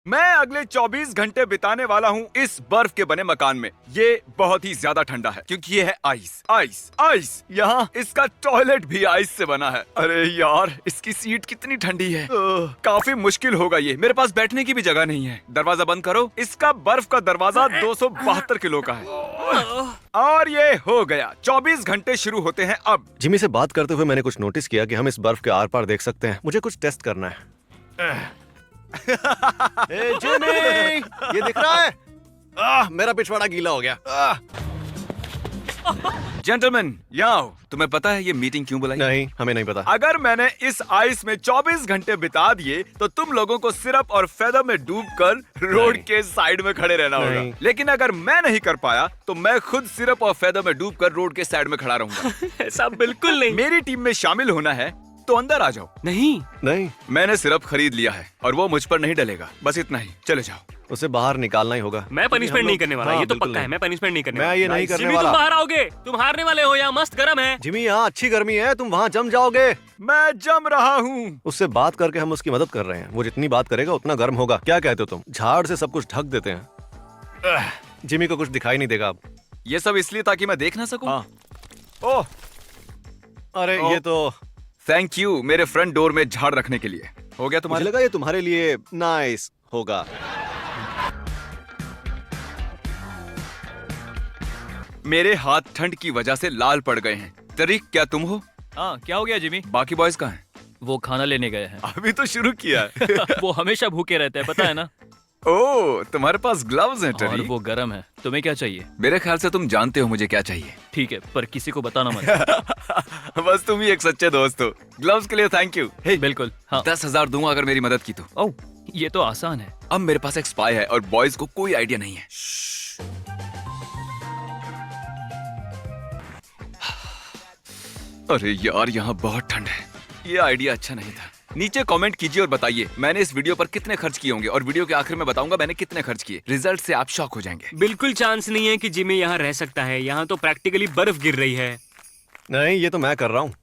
मैं अगले 24 घंटे बिताने वाला हूँ इस बर्फ के बने मकान में। ये बहुत ही ज्यादा ठंडा है क्योंकि ये है आइस आइस आइस। यहाँ इसका टॉयलेट भी आइस से बना है। अरे यार, इसकी सीट कितनी ठंडी है। काफी मुश्किल होगा ये। मेरे पास बैठने की भी जगह नहीं है। दरवाजा बंद करो। इसका बर्फ का दरवाजा 272 किलो का है। और ये हो गया। 24 घंटे शुरू होते हैं अब। जिमी से बात करते हुए मैंने कुछ नोटिस किया कि हम इस बर्फ के आर पार देख सकते हैं। मुझे कुछ टेस्ट करना है। ए, जिमी, ये दिख रहा है? मेरा पिछवाड़ा गीला हो गया। जेंटलमैन, यहाँ आओ। तुम्हें पता है ये मीटिंग क्यों बुलाई? नहीं, हमें नहीं पता। अगर मैंने इस आइस में 24 घंटे बिता दिए तो तुम लोगों को सिरप और फेदर में डूबकर रोड के साइड में खड़े रहना होगा। लेकिन अगर मैं नहीं कर पाया तो मैं खुद सिरप और फेदर में डूबकर रोड के साइड में खड़ा रहूंगा। ऐसा बिल्कुल नहीं। मेरी टीम में शामिल होना है तो अंदर आ जाओ। नहीं, मैंने सिरप खरीद लिया है और वो मुझ पर नहीं डलेगा। बस इतना ही। चले जाओ। उसे बाहर निकालना ही होगा। मैं पनिशमेंट नहीं करने वाला। हाँ, ये तो बिल्कुल पक्का है। नहीं। मैं पनिशमेंट नहीं करने मैं वाला। ये नहीं करने जिमी, वाला। तुम बाहर आओगे। तुम हारने वाले हो। यहाँ मस्त गर्म है। जिमी, यहाँ अच्छी गर्मी है, तुम वहाँ जम जाओगे। मैं जम रहा हूँ। उससे बात करके हम उसकी मदद कर रहे हैं। वो जितनी बात करेगा उतना गर्म होगा। क्या कहते हो तुम? झाड़ से सब कुछ ढक देते हैं। जिमी को कुछ दिखाई नहीं देगा अब। ये सब इसलिए ताकि मैं देख ना सकूं। हाँ। ओह, अरे ये तो थैंक यू मेरे फ्रंट डोर में झाड़ रखने के लिए। हो गया मुझे तुम्हारे? लगा ये तुम्हारे लिए नाइस होगा। मेरे हाथ ठंड की वजह से लाल पड़ गए हैं। तरीक, क्या तुम हो? हाँ, क्या हो गया जिमी? बाकी बॉयज कहाँ हैं? वो खाना लेने गए हैं। अभी तो शुरू किया है। वो हमेशा भूखे रहते हैं, पता है ना? ओह, तुम्हारे पास ग्लव्स हैं और टरीक। वो गर्म है। तुम्हें क्या चाहिए? मेरे ख्याल से तुम जानते हो मुझे क्या चाहिए। ठीक है, पर किसी को बताना मत। बस तुम ही एक सच्चे दोस्त हो। ग्लव्स के लिए थैंक यू। हे, बिल्कुल। हाँ। 10,000 दूंगा अगर मेरी मदद की तो। ओह, ये तो आसान है। अब मेरे पास एक स्पाई है और बॉयज को कोई आइडिया नहीं है। अरे यार, यहाँ बहुत ठंड है। ये आइडिया अच्छा नहीं था। नीचे कमेंट कीजिए और बताइए मैंने इस वीडियो पर कितने खर्च किए होंगे, और वीडियो के आखिर में बताऊंगा मैंने कितने खर्च किए। रिजल्ट से आप शॉक हो जाएंगे। बिल्कुल चांस नहीं है कि जिमी यहाँ रह सकता है। यहाँ तो प्रैक्टिकली बर्फ गिर रही है। नहीं, ये तो मैं कर रहा हूँ।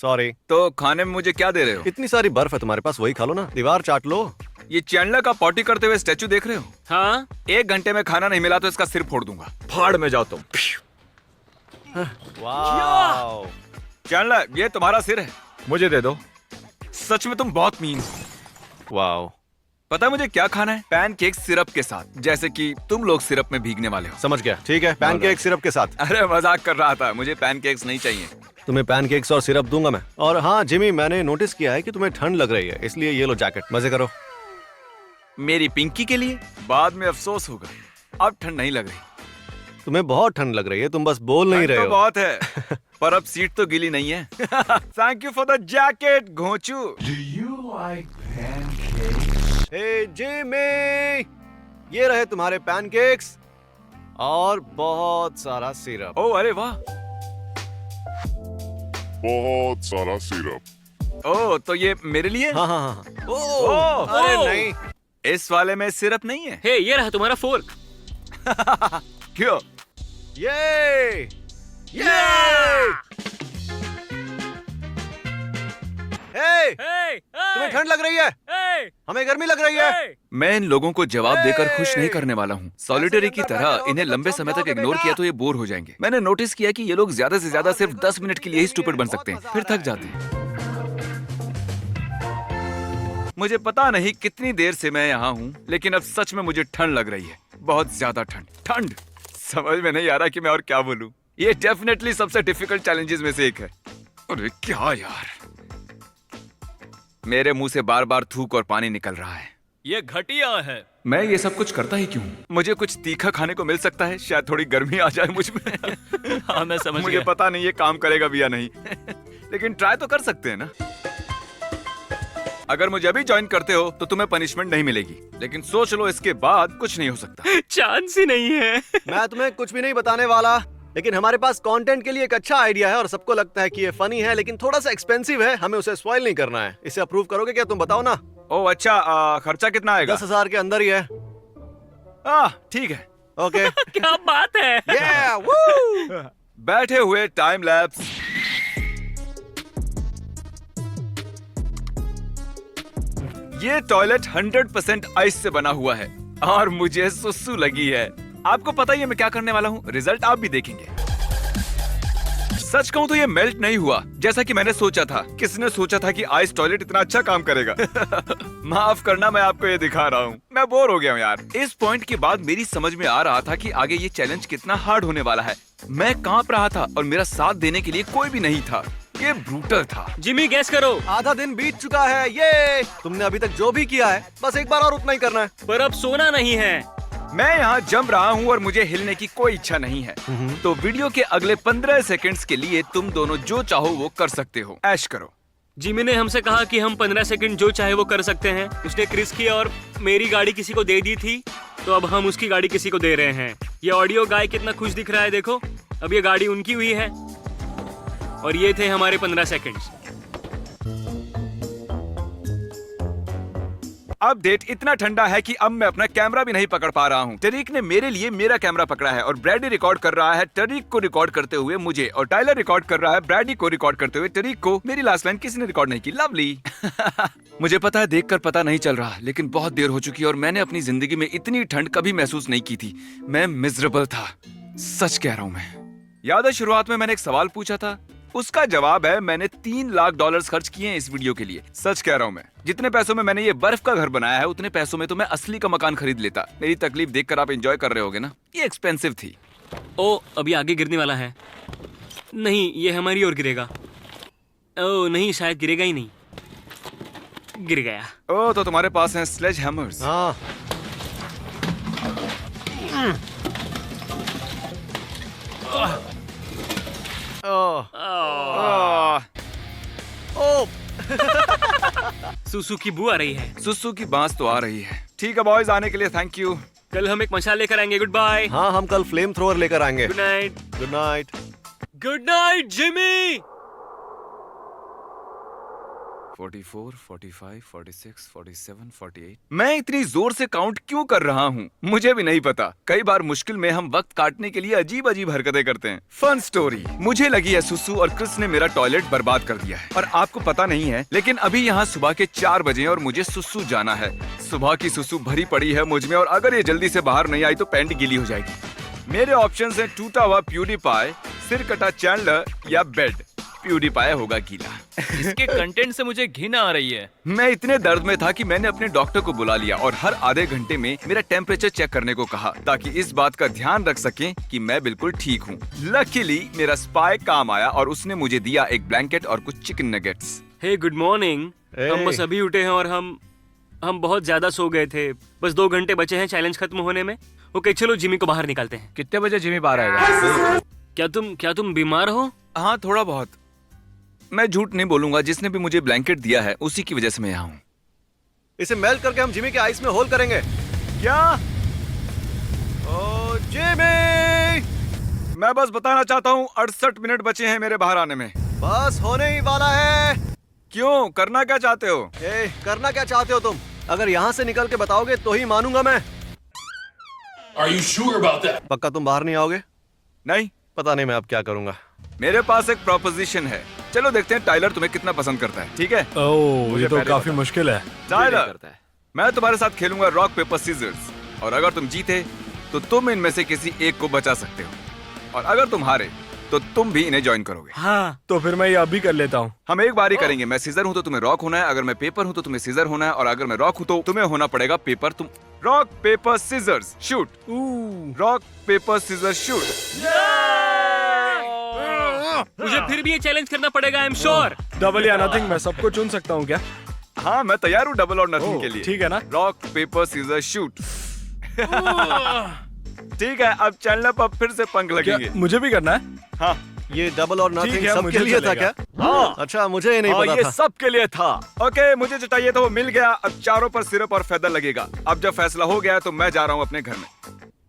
सॉरी। तो खाने में मुझे क्या दे रहे हो? इतनी सारी बर्फ है तुम्हारे पास, वही खा लो ना। दीवार चाट लो। ये चैंडलर का पॉटी करते हुए स्टैचू देख रहे हो? हाँ, 1 घंटे में खाना नहीं मिला तो इसका सिर फोड़ दूंगा। फाड़ में जाओ तुम। वाओ। चैंडलर, ये तुम्हारा सिर है, मुझे दे दो। सच में तुम बहुत मीन हो। वाओ। पता है मुझे क्या खाना है? पैनकेक सिरप के साथ, जैसे कि तुम लोग सिरप में भीगने वाले हो। समझ गया। ठीक है, पैनकेक सिरप के साथ। अरे मजाक कर रहा था, मुझे पैनकेक्स नहीं चाहिए। तुम्हें पैनकेक्स और सिरप दूंगा मैं। और हाँ जिमी, मैंने नोटिस किया है कि तुम्हें ठंड लग रही है, इसलिए ये लो जैकेट। मजे करो। मेरी पिंकी के लिए बाद में अफसोस होगा। अब ठंड नहीं लग रही। तुम्हें बहुत ठंड लग रही है, तुम बस बोल नहीं ठंड रहे तो हो। बहुत है पर अब सीट तो गीली नहीं है। Thank you for the jacket घोंचू। हे जिमी, ये रहे तुम्हारे पैनकेक्स और बहुत सारा सिरप। ओह अरे वाह। बहुत सारा सिरप। ओह, तो ये मेरे लिए? हाँ हाँ हाँ। ओह, अरे ओह। नहीं। इस वाले में सिरप नहीं है। हे, ये रहा तुम्हारा फोर्क। क्यों? ये हे, तुम्हें ठंड लग रही है, हमें गर्मी लग रही है। मैं इन लोगों को जवाब देकर खुश नहीं करने वाला हूँ। सॉलिटरी की तरह इन्हें लंबे समय तक इग्नोर किया तो ये बोर हो जाएंगे। मैंने नोटिस किया कि ये लोग ज्यादा से ज्यादा सिर्फ 10 मिनट के लिए ही स्टूपिड बन सकते हैं, फिर थक जाते हैं। मुझे पता नहीं कितनी देर से मैं यहाँ हूँ, लेकिन अब सच में मुझे ठंड लग रही है। बहुत ज्यादा ठंड। समझ में नहीं आ रहा कि मैं और क्या बोलूँ। ये डेफिनेटली सबसे डिफिकल्ट चैलेंजेस में से एक है। अरे क्या यार, मेरे मुंह से बार बार थूक और पानी निकल रहा है। ये घटिया है। मैं ये सब कुछ करता ही क्यों? मुझे कुछ तीखा खाने को मिल सकता है, शायद थोड़ी गर्मी आ जाए मुझ में। हाँ, मैं समझ मुझे गया। पता नहीं ये काम करेगा भी या नहीं। लेकिन ट्राई तो कर सकते हैं ना। अगर मुझे अभी ज्वाइन करते हो तो तुम्हें पनिशमेंट नहीं मिलेगी, लेकिन सोच लो इसके बाद कुछ नहीं हो सकता। चांस ही नहीं है। मैं तुम्हें कुछ भी नहीं बताने वाला, लेकिन हमारे पास कंटेंट के लिए एक अच्छा आइडिया है और सबको लगता है कि ये फनी है, लेकिन थोड़ा सा एक्सपेंसिव है। हमें उसे स्पॉइल नहीं करना है। इसे अप्रूव करोगे क्या? तुम बताओ ना। ओह अच्छा, खर्चा कितना आएगा? 10,000 के अंदर ही है। ठीक है। ओके। क्या बात है। Yeah, woo! बैठे हुए टाइम लैप्स। ये टॉयलेट 100% आइस से बना हुआ है और मुझे सुसु लगी है। आपको पता ही है मैं क्या करने वाला हूँ, रिजल्ट आप भी देखेंगे। सच कहूँ तो ये मेल्ट नहीं हुआ जैसा कि मैंने सोचा था। किसने सोचा था कि आइस टॉयलेट इतना अच्छा काम करेगा? माफ करना, मैं आपको ये दिखा रहा हूँ। मैं बोर हो गया हूँ यार। इस पॉइंट के बाद मेरी समझ में आ रहा था कि आगे ये चैलेंज कितना हार्ड होने वाला है। मैं कांप रहा था और मेरा साथ देने के लिए कोई भी नहीं था। ये ब्रूटल था। जिमी गैस करो। आधा दिन बीत चुका है। ये तुमने अभी तक जो भी किया है बस एक बार और उतना ही करना है। पर अब सोना नहीं है। मैं यहाँ जम रहा हूँ और मुझे हिलने की कोई इच्छा नहीं है। तो वीडियो के अगले 15 सेकंड्स के लिए तुम दोनों जो चाहो वो कर सकते हो। ऐश करो। जिमी ने हमसे कहा कि हम 15 सेकंड जो चाहे वो कर सकते हैं। उसने क्रिस की और मेरी गाड़ी किसी को दे दी थी, तो अब हम उसकी गाड़ी किसी को दे रहे हैं। ये ऑडियो गाय कितना खुश दिख रहा है, देखो। अब ये गाड़ी उनकी हुई है और ये थे हमारे 15 सेकंड्स। अपडेट इतना ठंडा है कि अब मैं अपना कैमरा भी नहीं पकड़ पा रहा हूँ। टरीक ने मेरे लिए मेरा कैमरा पकड़ा है और ब्रैडी रिकॉर्ड कर रहा है टरीक को रिकॉर्ड करते हुए मुझे, और टाइलर रिकॉर्ड कर रहा है ब्रैडी को रिकॉर्ड करते हुए टरीक को। मेरी लास्ट लाइन किसी ने रिकॉर्ड नहीं की। लवली। मुझे पता है देखकर पता नहीं चल रहा, लेकिन बहुत देर हो चुकी है और मैंने अपनी जिंदगी में इतनी ठंड कभी महसूस नहीं की थी। मैं मिजरेबल था, सच कह रहा हूँ मैं। याद है शुरुआत में मैंने एक सवाल पूछा था, उसका जवाब है मैंने $3 लाख खर्च किए हैं इस वीडियो के लिए। सच कह रहा हूँ मैं। जितने पैसों में मैंने ये बर्फ का घर बनाया है उतने पैसों में तो मैं असली का मकान खरीद लेता। मेरी तकलीफ देखकर आप एंजॉय कर रहे होगे ना। ये एक्सपेंसिव थी। ओ, अभी आगे गिरने वाला है। नहीं, ये हमारी ओर गिरेगा। ओ नहीं, शायद गिरेगा ही नहीं। गिर गया। ओ, तो तुम्हारे पास हैं स्लेज हैमर्स। हाँ। सुसु की बू आ रही है। सुसु की बांस तो आ रही है। ठीक है बॉयज, आने के लिए थैंक यू। कल हम एक मशाल लेकर आएंगे। Good bye. हाँ, हम कल फ्लेम थ्रोअर लेकर आएंगे। Good night. Good night. Good night Jimmy. 44, 45, 46, 47, 48। मैं इतनी जोर से काउंट क्यों कर रहा हूँ मुझे भी नहीं पता। कई बार मुश्किल में हम वक्त काटने के लिए अजीब अजीब हरकतें करते हैं। फन स्टोरी, मुझे लगी है सुसु और क्रिस ने मेरा टॉयलेट बर्बाद कर दिया है। और आपको पता नहीं है, लेकिन अभी यहाँ सुबह के 4 बजे और मुझे सुसु जाना है। सुबह की सुसु भरी पड़ी है मुझ में और अगर ये जल्दी से बाहर नहीं आई तो पैंट गीली हो जाएगी। मेरे ऑप्शन है टूटा हुआ प्यूडीपाई, सिर कटा चैंडलर या बेड। प्यूडीपाई होगा गीला। इसके कंटेंट से मुझे घिन आ रही है। मैं इतने दर्द में था कि मैंने अपने डॉक्टर को बुला लिया और हर आधे घंटे में मेरा टेम्परेचर चेक करने को कहा, ताकि इस बात का ध्यान रख सकें कि मैं बिल्कुल ठीक हूँ। लकीली मेरा स्पाई काम आया और उसने मुझे दिया एक ब्लैंकेट और कुछ चिकन नगेट्स। हे गुड मॉर्निंग। हम बस अभी उठे हैं और हम बहुत ज्यादा सो गए थे। बस 2 घंटे बचे हैं चैलेंज खत्म होने में। ओके, चलो जिमी को बाहर निकालते हैं। कितने बजे जिमी बाहर आएगा? क्या तुम बीमार हो? हाँ, थोड़ा बहुत। मैं झूठ नहीं बोलूंगा, जिसने भी मुझे ब्लैंकेट दिया है उसी की वजह से मैं यहाँ हूँ। इसे मेल्ट करके हम जिमी के आइस में होल करेंगे। क्या? ओ जिमी! मैं बस बताना चाहता हूँ 68 मिनट बचे हैं मेरे बाहर आने में। बस होने ही वाला है। क्यों? करना क्या चाहते हो? करना क्या चाहते हो तुम? अगर यहाँ से निकल के बताओगे तो ही मानूंगा मैं। Are you sure about that? पक्का तुम बाहर नहीं आओगे? नहीं, पता नहीं मैं अब क्या करूंगा। मेरे पास एक प्रोपोजिशन है। चलो देखते हैं टाइलर तुम्हें कितना पसंद करता है। ठीक है? ओह, ये तो पहले काफी पता। मुश्किल है। टाइलर, मैं तुम्हारे साथ खेलूंगा रॉक पेपर सीजर्स, और अगर तुम जीते तो तुम इनमें से किसी एक को बचा सकते हो, और अगर तुम हारे तो तुम भी इन्हें ज्वाइन करोगे। हाँ। तो फिर मैं ये अभी कर लेता हूँ। हम एक बार ही करेंगे। मैं सीजर हूँ तो तुम्हें रॉक होना है, अगर मैं पेपर हूँ तो तुम्हें सीजर होना है, और अगर मैं रॉक हूँ तो तुम्हें होना पड़ेगा पेपर। तुम rock paper scissors shoot. Rock paper scissors shoot. मुझे फिर भी ये चैलेंज करना पड़ेगा, आई एम श्योर। डबल या नथिंग, मैं सबको चुन सकता हूँ क्या? हाँ, मैं तैयार हूँ डबल और नथिंग ओह, के लिए। ठीक है ना? Rock paper scissor shoot. ठीक है, अब चैनल पर फिर से पंख क्या लगेंगे। मुझे भी करना है? हाँ ये डबल और ठीक नथिंग है, सबके मुझे लिए था चलेगा। क्या? हाँ। अच्छा, मुझे ये नहीं हाँ, पता ये था। सबके लिए था। ओके, मुझे जो चाहिए था वो मिल गया। अब चारों पर सिरप और फेदर लगेगा। अब जब फैसला हो गया तो मैं जा रहा हूँ अपने घर में।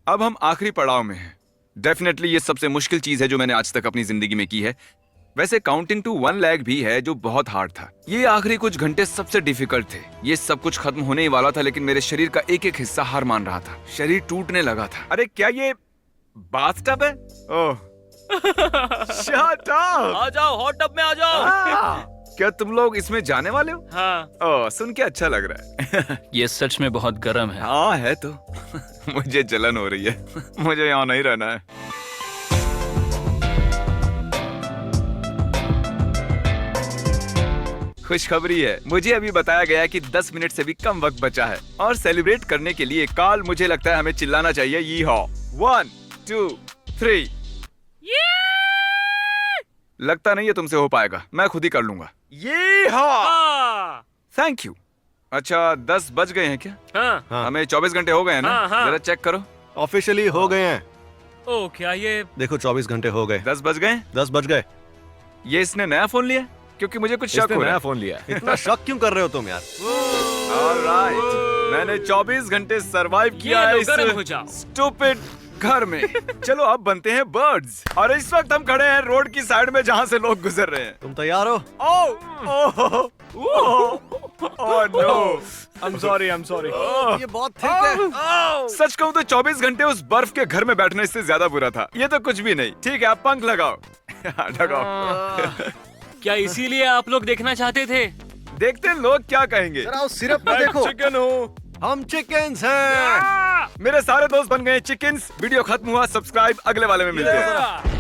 अब हम आखिरी पड़ाव में हैं। डेफिनेटली ये सबसे मुश्किल चीज है जो मैंने आज तक अपनी जिंदगी में की है। वैसे काउंटिंग टू 1 लाख भी है जो बहुत हार्ड था। ये आखिरी कुछ घंटे सबसे डिफिकल्ट थे। ये सब कुछ खत्म होने ही वाला था, लेकिन मेरे शरीर का एक एक हिस्सा हार मान रहा था। शरीर टूटने लगा था। अरे क्या ये बाथटब है? ओह, शट अप! आ जाओ, हॉट टब में आ जाओ। क्या तुम लोग इसमें जाने वाले हो? हाँ। ओह, सुन के अच्छा लग रहा है। ये सच में बहुत गर्म है। हाँ है तो। मुझे जलन हो रही है। मुझे यहाँ नहीं रहना है। खुशखबरी है, मुझे अभी बताया गया है कि 10 मिनट से भी कम वक्त बचा है और सेलिब्रेट करने के लिए काल मुझे लगता है हमें चिल्लाना चाहिए यी हॉ। 1 2 3। लगता नहीं है तुमसे हो पाएगा, मैं खुद ही कर लूंगा। ये हाँ। Thank you. अच्छा 10 बज गए हैं क्या? हाँ। हाँ। हमें 24 घंटे हो गए हैं ना? हाँ, हाँ। जरा चेक करो। ऑफिशियली हो गए हैं। ओ क्या ये देखो 24 घंटे हो गए। 10 बज गए। 10 बज गए। ये इसने नया फोन लिया? क्योंकि मुझे कुछ शक इसने हो रहा नया है। फोन लिया है। इतना शक क्यों कर रहे हो तुम यार? ऑलराइट, मैंने 24 घंटे सरवाइव किया है लो, इस गर्म हो जाओ। स्टूपिड घर में। चलो अब बनते हैं बर्ड्स। और इस वक्त हम खड़े हैं रोड की साइड में जहाँ से लोग गुजर रहे हैं। तुम तैयार हो? Oh no, I'm sorry. ये बहुत ठीक है। सच कहूँ तो 24 घंटे उस बर्फ के घर में बैठने से ज्यादा बुरा था। ये तो कुछ भी नहीं। ठीक है, आप पंख लगाओ। लगाओ। क्या इसीलिए आप लोग देखना चाहते थे? देखते हैं लोग क्या कहेंगे। जरा उस सिरप को देखो। चिकन हूँ। हम चिकन्स हैं। मेरे सारे दोस्त बन गए चिकन्स। वीडियो खत्म हुआ, सब्सक्राइब अगले वाले में मिलते हैं।